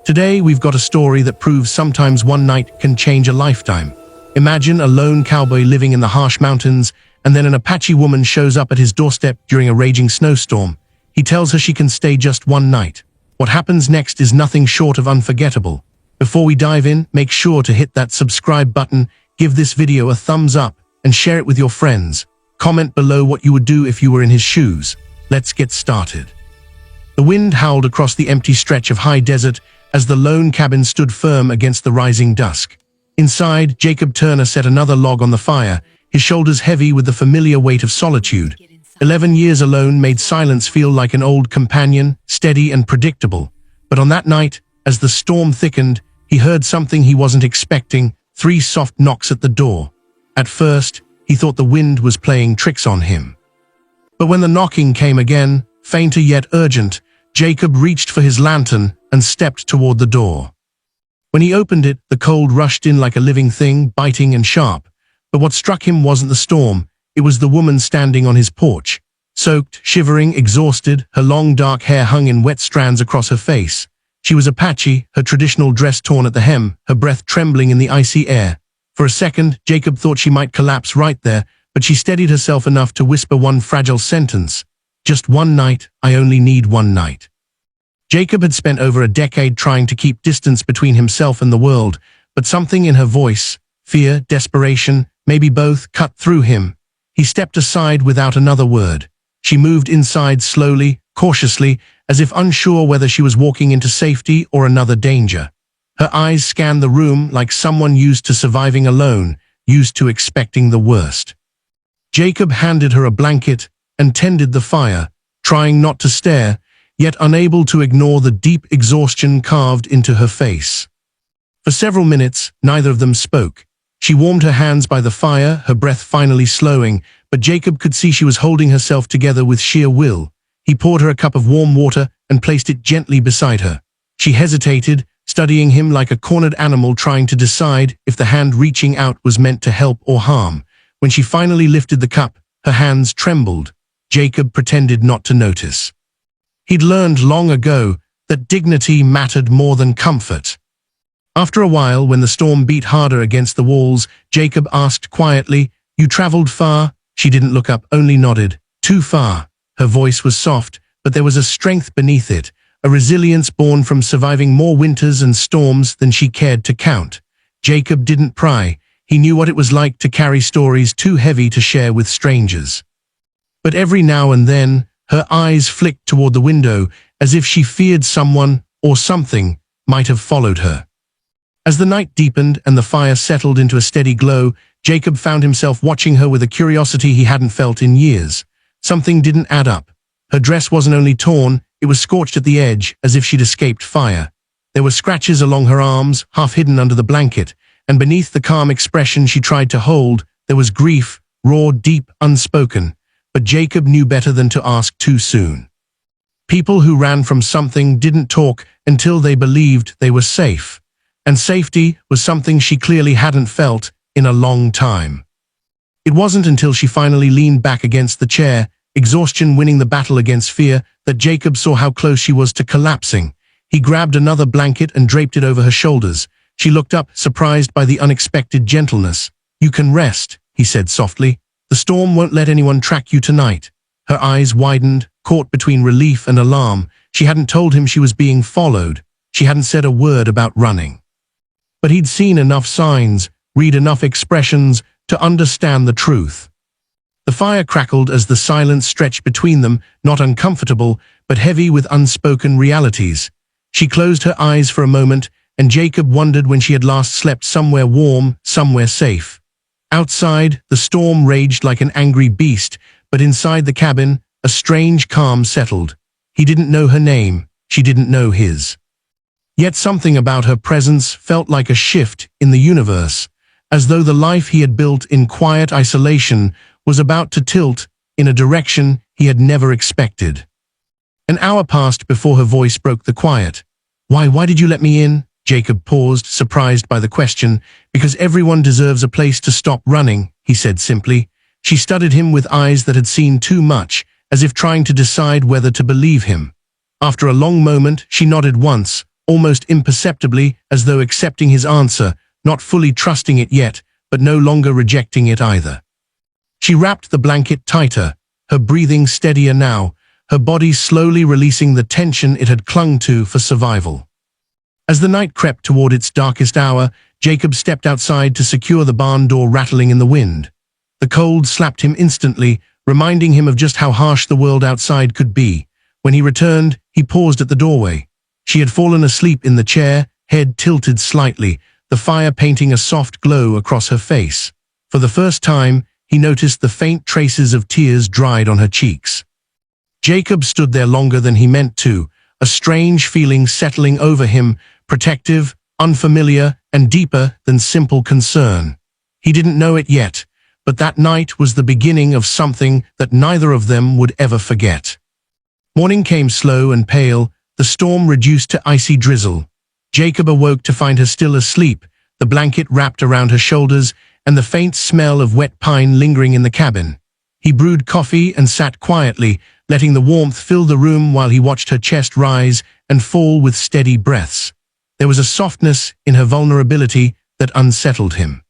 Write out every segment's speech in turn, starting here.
Today, we've got a story that proves sometimes one night can change a lifetime. Imagine a lone cowboy living in the harsh mountains, and then an Apache woman shows up at his doorstep during a raging snowstorm. He tells her she can stay just one night. What happens next is nothing short of unforgettable. Before we dive in, make sure to hit that subscribe button, give this video a thumbs up, and share it with your friends. Comment below what you would do if you were in his shoes. Let's get started. The wind howled across the empty stretch of high desert as the lone cabin stood firm against the rising dusk. Inside, Jacob Turner set another log on the fire, his shoulders heavy with the familiar weight of solitude. 11 years alone made silence feel like an old companion, steady and predictable. But on that night, as the storm thickened, he heard something he wasn't expecting, 3 soft knocks at the door. At first, he thought the wind was playing tricks on him. But when the knocking came again, fainter yet urgent, Jacob reached for his lantern and stepped toward the door. When he opened it, the cold rushed in like a living thing, biting and sharp. But what struck him wasn't the storm, it was the woman standing on his porch. Soaked, shivering, exhausted, her long dark hair hung in wet strands across her face. She was Apache, her traditional dress torn at the hem, her breath trembling in the icy air. For a second, Jacob thought she might collapse right there, but she steadied herself enough to whisper one fragile sentence. Just one night, I only need one night. Jacob had spent over a decade trying to keep distance between himself and the world, but something in her voice, fear, desperation, maybe both, cut through him. He stepped aside without another word. She moved inside slowly, cautiously, as if unsure whether she was walking into safety or another danger. Her eyes scanned the room like someone used to surviving alone, used to expecting the worst. Jacob handed her a blanket and tended the fire, trying not to stare, yet unable to ignore the deep exhaustion carved into her face. For several minutes, neither of them spoke. She warmed her hands by the fire, her breath finally slowing, but Jacob could see she was holding herself together with sheer will. He poured her a cup of warm water and placed it gently beside her. She hesitated, studying him like a cornered animal trying to decide if the hand reaching out was meant to help or harm. When she finally lifted the cup, her hands trembled. Jacob pretended not to notice. He'd learned long ago that dignity mattered more than comfort. After a while, when the storm beat harder against the walls, Jacob asked quietly, "You traveled far?" She didn't look up, only nodded. "Too far." Her voice was soft, but there was a strength beneath it, a resilience born from surviving more winters and storms than she cared to count. Jacob didn't pry. He knew what it was like to carry stories too heavy to share with strangers. But every now and then, her eyes flicked toward the window, as if she feared someone or something might have followed her. As the night deepened and the fire settled into a steady glow, Jacob found himself watching her with a curiosity he hadn't felt in years. Something didn't add up. Her dress wasn't only torn, it was scorched at the edge, as if she'd escaped fire. There were scratches along her arms, half hidden under the blanket, and beneath the calm expression she tried to hold, there was grief, raw, deep, unspoken. But Jacob knew better than to ask too soon. People who ran from something didn't talk until they believed they were safe. And safety was something she clearly hadn't felt in a long time. It wasn't until she finally leaned back against the chair, exhaustion winning the battle against fear, that Jacob saw how close she was to collapsing. He grabbed another blanket and draped it over her shoulders. She looked up, surprised by the unexpected gentleness. "You can rest," he said softly. "The storm won't let anyone track you tonight." Her eyes widened, caught between relief and alarm. She hadn't told him she was being followed. She hadn't said a word about running. But he'd seen enough signs, read enough expressions, to understand the truth. The fire crackled as the silence stretched between them, not uncomfortable, but heavy with unspoken realities. She closed her eyes for a moment, and Jacob wondered when she had last slept somewhere warm, somewhere safe. Outside, the storm raged like an angry beast, but inside the cabin, a strange calm settled. He didn't know her name, she didn't know his. Yet something about her presence felt like a shift in the universe, as though the life he had built in quiet isolation was about to tilt in a direction he had never expected. An hour passed before her voice broke the quiet. Why did you let me in?" Jacob paused, surprised by the question. "Because everyone deserves a place to stop running," he said simply. She studied him with eyes that had seen too much, as if trying to decide whether to believe him. After a long moment, she nodded once, almost imperceptibly, as though accepting his answer, not fully trusting it yet, but no longer rejecting it either. She wrapped the blanket tighter, her breathing steadier now, her body slowly releasing the tension it had clung to for survival. As the night crept toward its darkest hour, Jacob stepped outside to secure the barn door rattling in the wind. The cold slapped him instantly, reminding him of just how harsh the world outside could be. When he returned, he paused at the doorway. She had fallen asleep in the chair, head tilted slightly, the fire painting a soft glow across her face. For the first time, he noticed the faint traces of tears dried on her cheeks. Jacob stood there longer than he meant to, a strange feeling settling over him, protective, unfamiliar, and deeper than simple concern. He didn't know it yet, but that night was the beginning of something that neither of them would ever forget. Morning came slow and pale, the storm reduced to icy drizzle. Jacob awoke to find her still asleep, the blanket wrapped around her shoulders, and the faint smell of wet pine lingering in the cabin. He brewed coffee and sat quietly, letting the warmth fill the room while he watched her chest rise and fall with steady breaths. There was a softness in her vulnerability that unsettled him.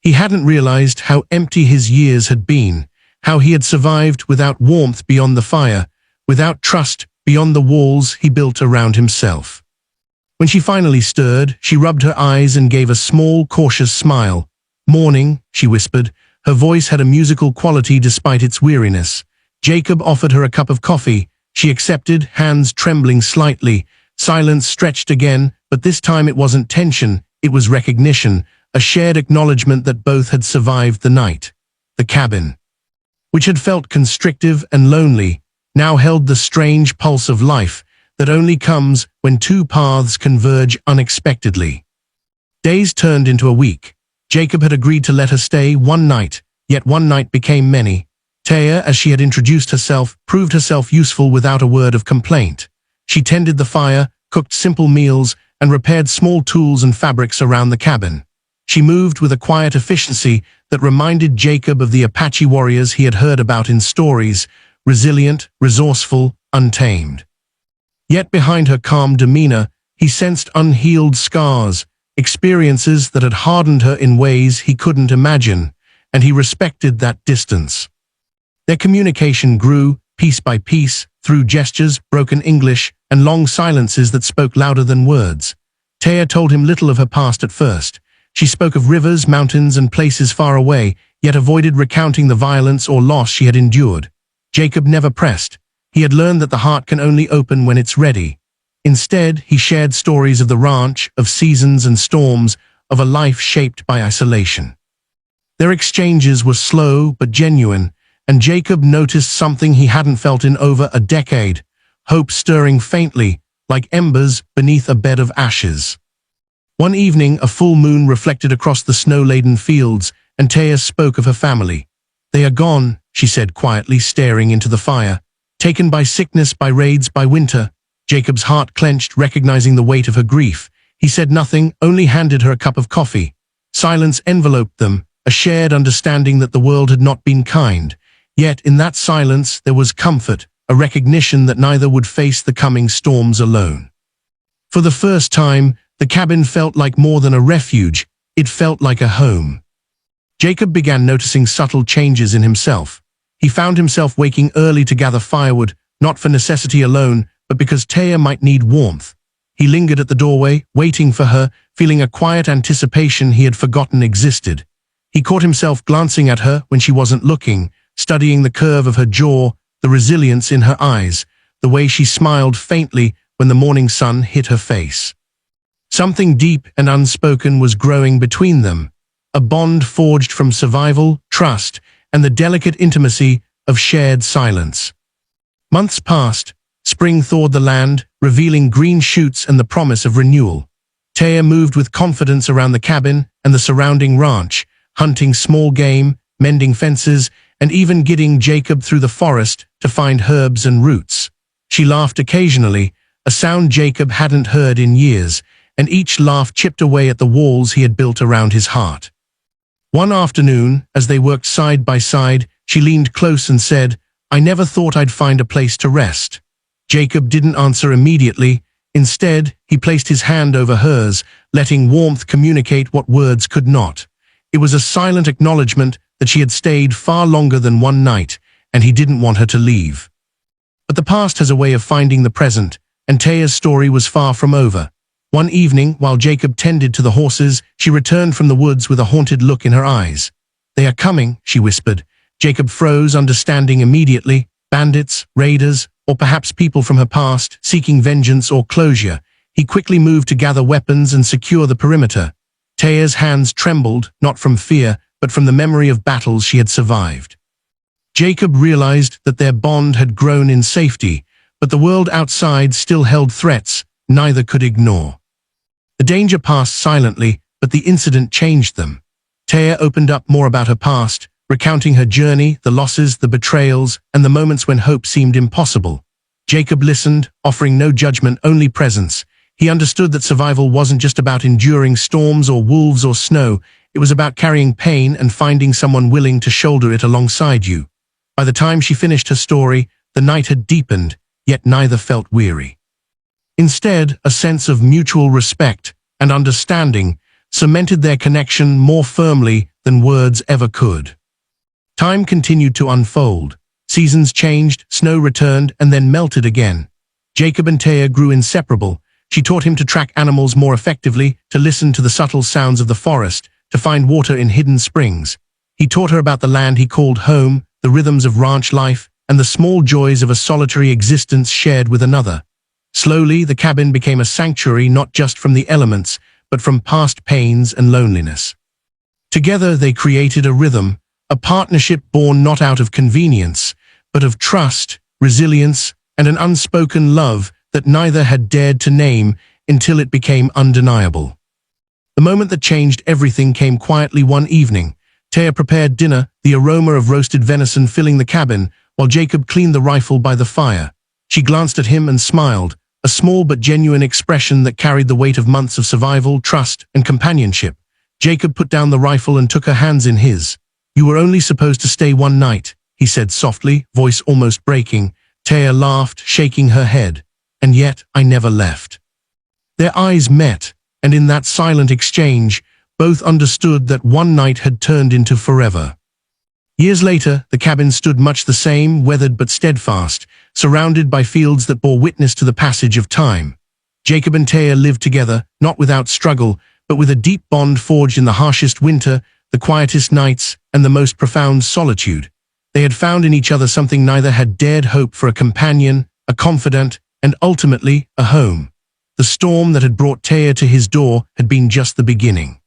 He hadn't realized how empty his years had been, how he had survived without warmth beyond the fire, without trust beyond the walls he built around himself. When she finally stirred, she rubbed her eyes and gave a small, cautious smile. "Morning," she whispered. Her voice had a musical quality despite its weariness. Jacob offered her a cup of coffee. She accepted, hands trembling slightly. Silence stretched again, but this time it wasn't tension, it was recognition, a shared acknowledgement that both had survived the night. The cabin, which had felt constrictive and lonely, now held the strange pulse of life that only comes when two paths converge unexpectedly. Days turned into a week. Jacob had agreed to let her stay one night, yet one night became many. Taya, as she had introduced herself, proved herself useful without a word of complaint. She tended the fire, cooked simple meals, and repaired small tools and fabrics around the cabin. She moved with a quiet efficiency that reminded Jacob of the Apache warriors he had heard about in stories, resilient, resourceful, untamed. Yet behind her calm demeanor, he sensed unhealed scars, experiences that had hardened her in ways he couldn't imagine, and he respected that distance. Their communication grew, piece by piece, through gestures, broken English, and long silences that spoke louder than words. Taya told him little of her past at first. She spoke of rivers, mountains, and places far away, yet avoided recounting the violence or loss she had endured. Jacob never pressed. He had learned that the heart can only open when it's ready. Instead, he shared stories of the ranch, of seasons and storms, of a life shaped by isolation. Their exchanges were slow but genuine, and Jacob noticed something he hadn't felt in over a decade, hope stirring faintly, like embers beneath a bed of ashes. One evening, a full moon reflected across the snow-laden fields, and Taya spoke of her family. "They are gone," she said quietly, staring into the fire. "Taken by sickness, by raids, by winter." Jacob's heart clenched, recognizing the weight of her grief. He said nothing, only handed her a cup of coffee. Silence enveloped them, a shared understanding that the world had not been kind. Yet in that silence there was comfort, a recognition that neither would face the coming storms alone. For the first time, the cabin felt like more than a refuge, it felt like a home. Jacob began noticing subtle changes in himself. He found himself waking early to gather firewood, not for necessity alone, but because Taya might need warmth. He lingered at the doorway, waiting for her, feeling a quiet anticipation he had forgotten existed. He caught himself glancing at her when she wasn't looking, studying the curve of her jaw, the resilience in her eyes, the way she smiled faintly when the morning sun hit her face. Something deep and unspoken was growing between them, a bond forged from survival, trust, and the delicate intimacy of shared silence. Months passed. Spring thawed the land, revealing green shoots and the promise of renewal. Taya moved with confidence around the cabin and the surrounding ranch, hunting small game, mending fences, and even guiding Jacob through the forest to find herbs and roots. She laughed occasionally, a sound Jacob hadn't heard in years, and each laugh chipped away at the walls he had built around his heart. One afternoon, as they worked side by side, she leaned close and said, "I never thought I'd find a place to rest." Jacob didn't answer immediately. Instead, he placed his hand over hers, letting warmth communicate what words could not. It was a silent acknowledgement that she had stayed far longer than one night, and he didn't want her to leave. But the past has a way of finding the present, and Taya's story was far from over. One evening, while Jacob tended to the horses, she returned from the woods with a haunted look in her eyes. "They are coming," she whispered. Jacob froze, understanding immediately. Bandits, raiders, or perhaps people from her past, seeking vengeance or closure. He quickly moved to gather weapons and secure the perimeter. Taya's hands trembled, not from fear, but from the memory of battles she had survived. Jacob realized that their bond had grown in safety, but the world outside still held threats neither could ignore. The danger passed silently, but the incident changed them. Taya opened up more about her past, recounting her journey, the losses, the betrayals, and the moments when hope seemed impossible. Jacob listened, offering no judgment, only presence. He understood that survival wasn't just about enduring storms or wolves or snow. It was about carrying pain and finding someone willing to shoulder it alongside you. By the time she finished her story, the night had deepened, yet neither felt weary. Instead, a sense of mutual respect and understanding cemented their connection more firmly than words ever could. Time continued to unfold. Seasons changed, snow returned, and then melted again. Jacob and Taya grew inseparable. She taught him to track animals more effectively, to listen to the subtle sounds of the forest, to find water in hidden springs. He taught her about the land he called home, the rhythms of ranch life, and the small joys of a solitary existence shared with another. Slowly, the cabin became a sanctuary not just from the elements, but from past pains and loneliness. Together they created a rhythm, a partnership born not out of convenience, but of trust, resilience, and an unspoken love that neither had dared to name until it became undeniable. The moment that changed everything came quietly one evening. Taya prepared dinner, the aroma of roasted venison filling the cabin, while Jacob cleaned the rifle by the fire. She glanced at him and smiled, a small but genuine expression that carried the weight of months of survival, trust, and companionship. Jacob put down the rifle and took her hands in his. "You were only supposed to stay one night," he said softly, voice almost breaking. Taya laughed, shaking her head. "And yet I never left." Their eyes met, and in that silent exchange, both understood that one night had turned into forever. Years later, the cabin stood much the same, weathered but steadfast, surrounded by fields that bore witness to the passage of time. Jacob and Taya lived together, not without struggle, but with a deep bond forged in the harshest winter, the quietest nights, and the most profound solitude. They had found in each other something neither had dared hope for: a companion, a confidant, and ultimately, a home. The storm that had brought Taya to his door had been just the beginning.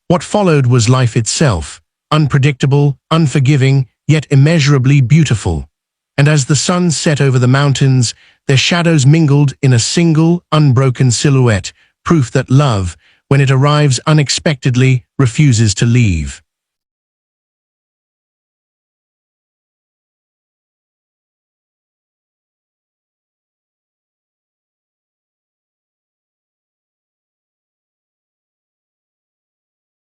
What followed was life itself, unpredictable, unforgiving, yet immeasurably beautiful. And as the sun set over the mountains, their shadows mingled in a single, unbroken silhouette, proof that love, when it arrives unexpectedly, refuses to leave.